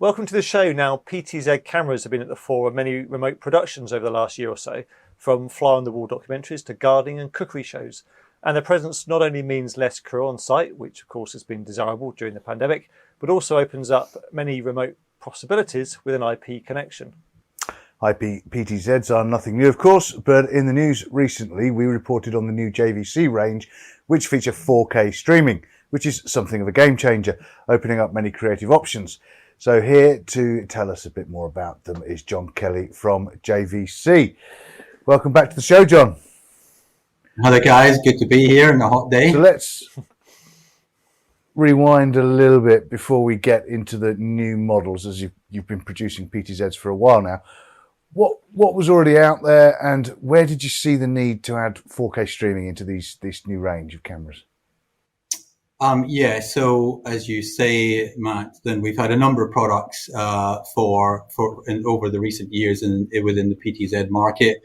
Welcome to the show. Now, PTZ cameras have been at the fore of many remote productions over the last year or so, from fly-on-the-wall documentaries to gardening and cookery shows. And their presence not only means less crew on site, which of course has been desirable during the pandemic, but also opens up many remote possibilities with an IP connection. IP PTZs are nothing new, of course, but in the news recently, we reported on the new JVC range, which feature 4K streaming, which is something of a game changer, opening up many creative options. So here to tell us a bit more about them is John Kelly from JVC. Welcome back to the show, John. Hello, guys. Good to be here on a hot day. So let's rewind a little bit before we get into the new models, as you've been producing PTZs for a while now. What was already out there, and where did you see the need to add 4K streaming into this new range of cameras? So as you say, Matt, then we've had a number of products over the recent years within the PTZ market,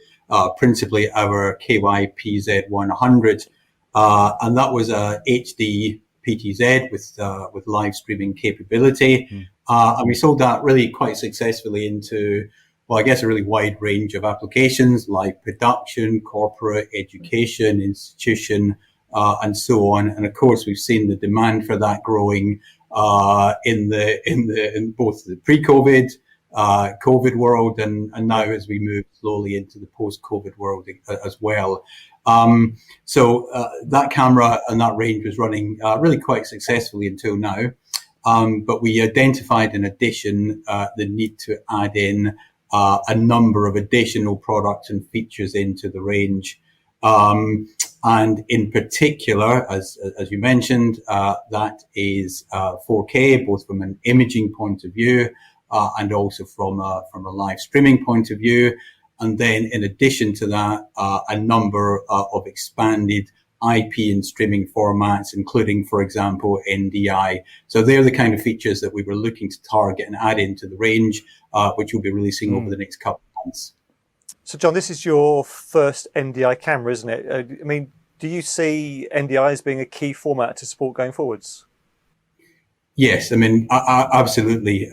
principally our KYPZ100, and that was a HD PTZ with live streaming capability, and we sold that really quite successfully into, well, I guess a really wide range of applications like production, corporate, education, institution, and so on. And of course, we've seen the demand for that growing in both the pre-COVID, COVID world, and now as we move slowly into the post-COVID world as well. So that camera and that range was running really quite successfully until now. But we identified in addition the need to add in a number of additional products and features into the range. And in particular, as you mentioned, that is 4K, both from an imaging point of view and also from a live streaming point of view. And then in addition to that, a number of expanded IP and streaming formats, including, for example, NDI. So they're the kind of features that we were looking to target and add into the range, which we'll be releasing over the next couple of months. So, John, this is your first NDI camera, isn't it? I mean, do you see NDI as being a key format to support going forwards? Yes, I mean, absolutely.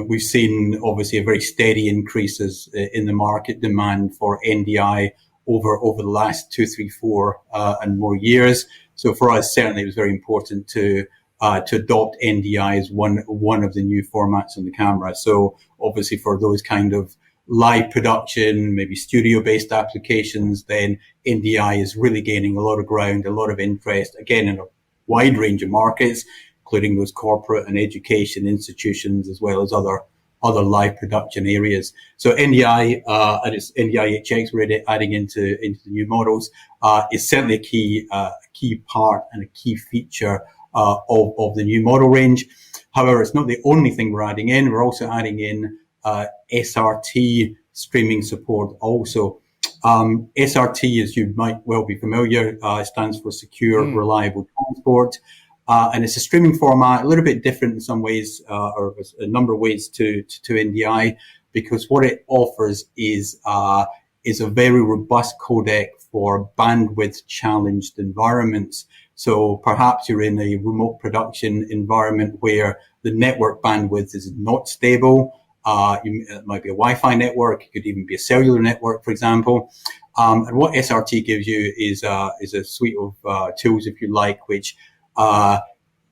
We've seen obviously a very steady increases in the market demand for NDI over the last 2, 3, 4 and more years. So for us, certainly it was very important to adopt NDI as one of the new formats on the camera. So obviously for those kind of live production, maybe studio-based applications, then NDI is really gaining a lot of ground, a lot of interest, again, in a wide range of markets, including those corporate and education institutions, as well as other live production areas. So NDI, and it's NDI HX we're adding into the new models, is certainly a key part and a key feature, of the new model range. However, it's not the only thing we're adding in. We're also adding in, SRT streaming support also. SRT, as you might well be familiar, stands for Secure Reliable Transport. And it's a streaming format, a little bit different in some ways, or a number of ways to NDI, because what it offers is a very robust codec for bandwidth challenged environments. So perhaps you're in a remote production environment where the network bandwidth is not stable. It might be a Wi-Fi network. It could even be a cellular network, for example. And what SRT gives you is a suite of tools, if you like, which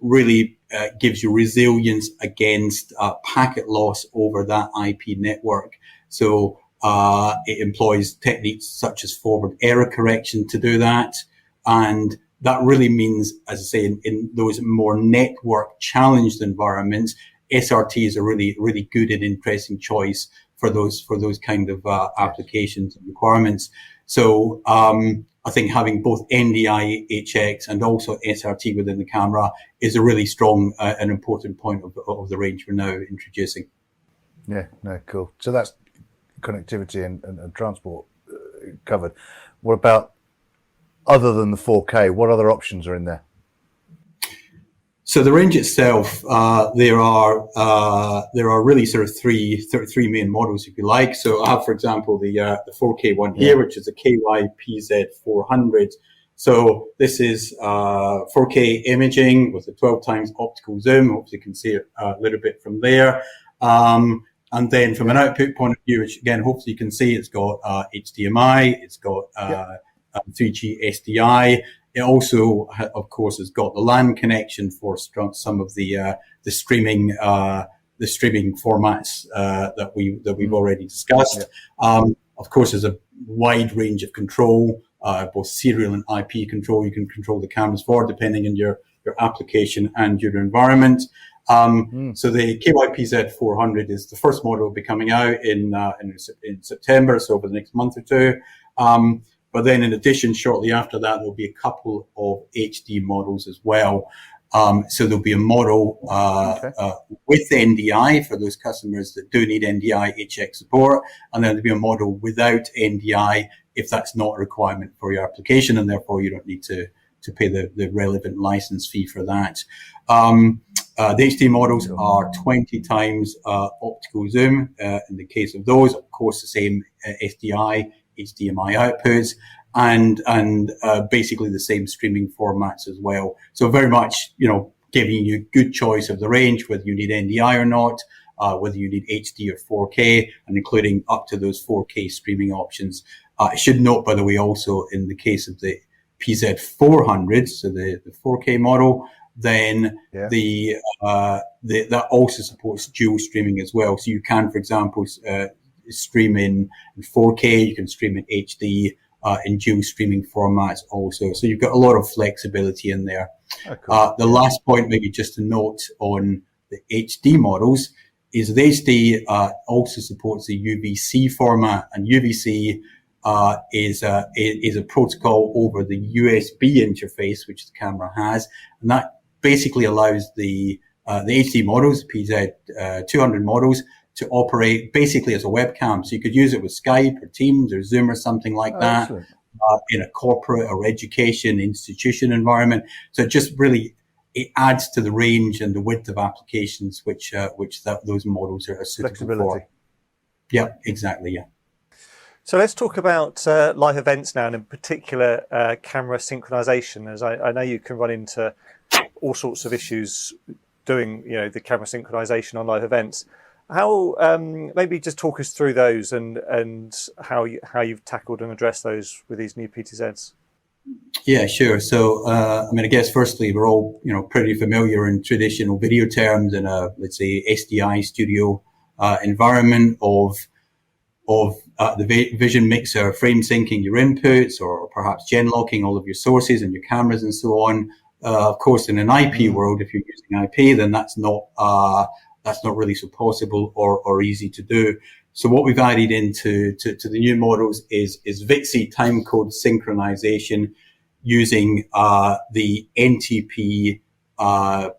really gives you resilience against packet loss over that IP network. So it employs techniques such as forward error correction to do that. And that really means, as I say, in those more network challenged environments, SRT is a really, really good and interesting choice for those kind of applications and requirements. So I think having both NDI HX and also SRT within the camera is a really strong and important point of the range we're now introducing. Yeah, no, cool. So that's connectivity and transport covered. What about, other than the 4K, what other options are in there? So the range itself, there are really sort of three main models, if you like. So I have, for example, the 4K one here, which is a KYPZ400. So this is 4K imaging with a 12 times optical zoom. Hopefully you can see it a little bit from there. And then from an output point of view, which again, hopefully you can see, it's got HDMI, it's got 3G SDI. It also, of course, has got the LAN connection for some of the streaming formats that we've already discussed. Of course, there's a wide range of control, both serial and IP control. You can control the cameras for, depending on your application and your environment. So the KYPZ 400 is the first model will be coming out in September, so over the next month or two. But then in addition, shortly after that, there'll be a couple of HD models as well. So there'll be a model with NDI for those customers that do need NDI HX support, and then there'll be a model without NDI if that's not a requirement for your application, and therefore you don't need to pay the relevant license fee for that. The HD models are 20 times optical zoom in the case of those. Of course, the same SDI, HDMI outputs, and basically the same streaming formats as well. So very much, giving you good choice of the range, whether you need NDI or not, whether you need HD or 4K, and including up to those 4K streaming options. I should note, by the way, also in the case of the PZ 400, so the 4K model, then that also supports dual streaming as well. So you can, for example, stream in 4K, you can stream in HD, in dual streaming formats also. So you've got a lot of flexibility in there. Oh, cool. The last point, maybe just to note on the HD models, is the HD also supports the UVC format, and UVC is a protocol over the USB interface which the camera has, and that basically allows the HD models, PZ 200 models, to operate basically as a webcam. So you could use it with Skype or Teams or Zoom or something like that, in a corporate or education institution environment. So it just really, it adds to the range and the width of applications which those models are suitable for. Yeah, exactly. Yeah. So let's talk about live events now, and in particular camera synchronization, as I know you can run into all sorts of issues doing the camera synchronization on live events. How maybe just talk us through those and how you've tackled and addressed those with these new PTZs. Yeah, sure. So I guess firstly, we're all pretty familiar in traditional video terms in a, let's say, SDI studio environment of the vision mixer frame syncing your inputs, or perhaps gen locking all of your sources and your cameras and so on. Of course, in an IP world, if you're using IP, then that's not really so possible or easy to do. So what we've added into the new models is VIXI timecode synchronization using the NTP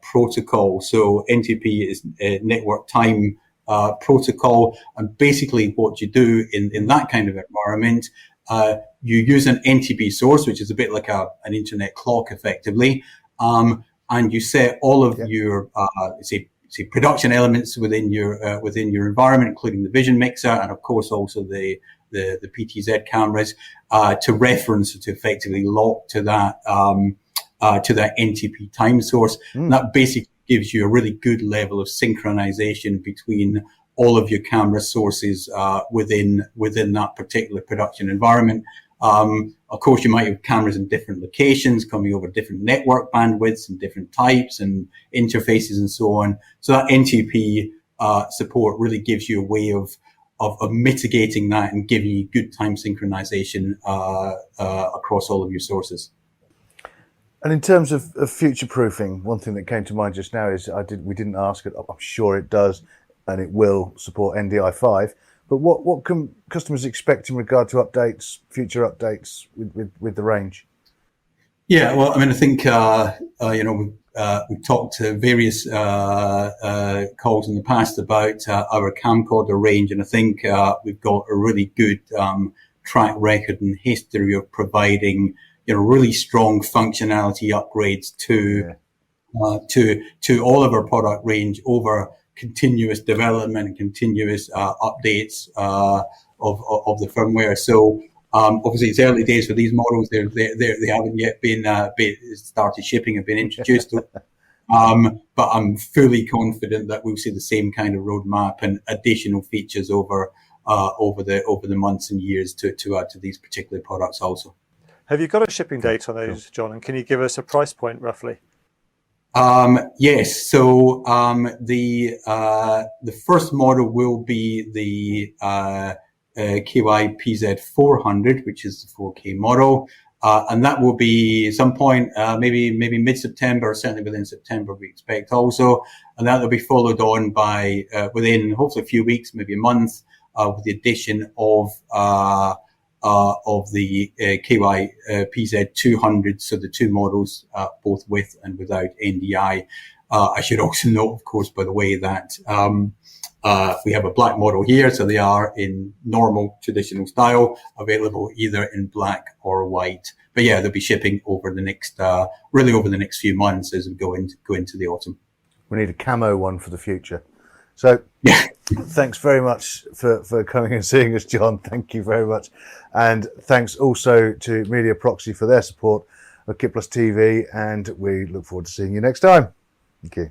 protocol. So NTP is network time protocol, and basically what you do in that kind of environment, you use an NTP source, which is a bit like an internet clock, effectively, and you set all of your say production elements within your environment, including the vision mixer, and of course also the PTZ cameras, to reference, to effectively lock to that NTP time source. And that basically gives you a really good level of synchronization between all of your camera sources within that particular production environment. Of course, you might have cameras in different locations coming over different network bandwidths and different types and interfaces and so on. So that NTP support really gives you a way of mitigating that and giving you good time synchronization across all of your sources. And in terms of future proofing, one thing that came to mind just now is we didn't ask it. I'm sure it does, and it will support NDI 5. But what can customers expect in regard to updates, future updates with the range? Yeah, well, I think we've talked to various calls in the past about our camcorder range, and I think we've got a really good track record and history of providing really strong functionality upgrades to all of our product range over continuous development and continuous updates of the firmware. So obviously it's early days for these models. They haven't yet been started shipping and been introduced. But I'm fully confident that we'll see the same kind of roadmap and additional features over the months and years to add to these particular products also. Have you got a shipping date on those, John? And can you give us a price point roughly? Yes. So the first model will be the KY PZ 400, which is the 4K model. And that will be some point, maybe mid-September, certainly within September, we expect also. And that will be followed on by, within hopefully a few weeks, maybe a month, with the addition of the KY PZ 200. So the two models, both with and without NDI. I should also note, of course, by the way, that, we have a black model here, so they are in normal traditional style, available either in black or white. But yeah, they'll be shipping over the next, really over the next few months as we go into the autumn. We need a camo one for the future. So yeah, thanks very much for coming and seeing us, John. Thank you very much. And thanks also to Media Proxy for their support of Kit Plus TV, and we look forward to seeing you next time. Thank you.